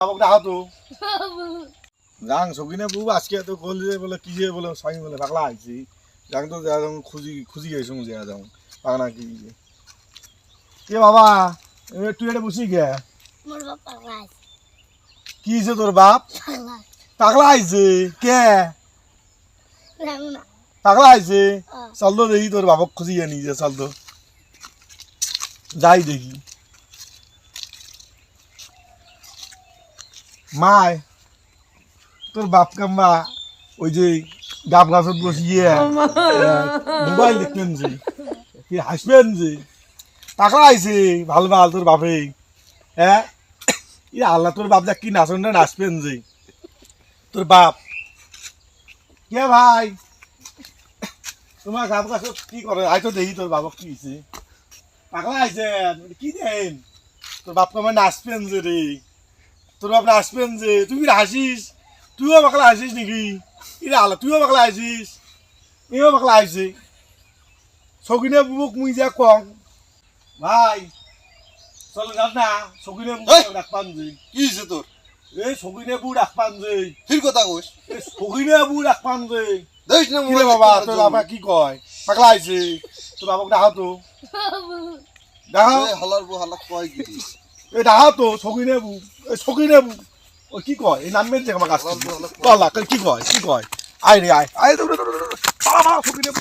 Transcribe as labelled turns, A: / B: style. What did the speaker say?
A: বাবক ডাকা তো যাং সকিনে বউ আজকে তো কল দিয়ে বলে কি যে বলে স্বামী বলে পাগলা আইছি যাং তো যা যাও খুঁজি খুঁজি গেছো মুঝে যাও পাগলা কি কে বাবা তুই এটা বসি গে
B: মোর বাপ পাগলা আছে
A: কি যে তোর বাপ
B: পাগলা
A: পাগলা আইছে কে
B: জানো না
A: পাগলা আইছে চল তো দেখি তোর বাবক খুঁজি আনি যে চল তো যাই দেখি মায় তোর বাপ কাম্মা ওই যে গাব গাছত বসিয়ে মোবাইল দেখবেন যে কি হাসবেন যে টাকা আইছে ভাল ভাল তোর বাপে হ্যাঁ ই আল্লাহ তোর বাপ দেখ কি নাচন না নাচবেন যে তোর বাপ কে ভাই তোমার গাব গাছত কি করে আইতো দেখি তোর বাবক কি হয়েছে পাগলা আইছে কি দেন তোর বাপ কামায় নাচবেন যে রে তোর বাপ নাচবেন যে তুই হাসিস তুইও পাগলা আইছিস নাকি ইরে আল্লাহ তুইও পাগলা আইছিস এও পাগলা আইছে সকিনে বুক মুই যা কম ভাই চল যাস না সকিনে বুক ডাকপান যে
C: কি হয়েছে তোর
A: এই সকিনে বুক ডাকপান যে
C: ফির কথা কইস
A: এই সকিনে বুক ডাকপান যে
C: দেখ না
A: কি রে বাবা তোর বাবা কি কয় পাগলা আইছে তোর বাবাকে ডাকা তো ডাকা
C: হালার বউ হালা কয় কি
A: এই ডাকা তো সকিনে বুক এই সকিনে বুক ও কি কয় এই নামবেন যে আমার কাছে কি কয় আয় রে আয় আয় বাবা সকিনে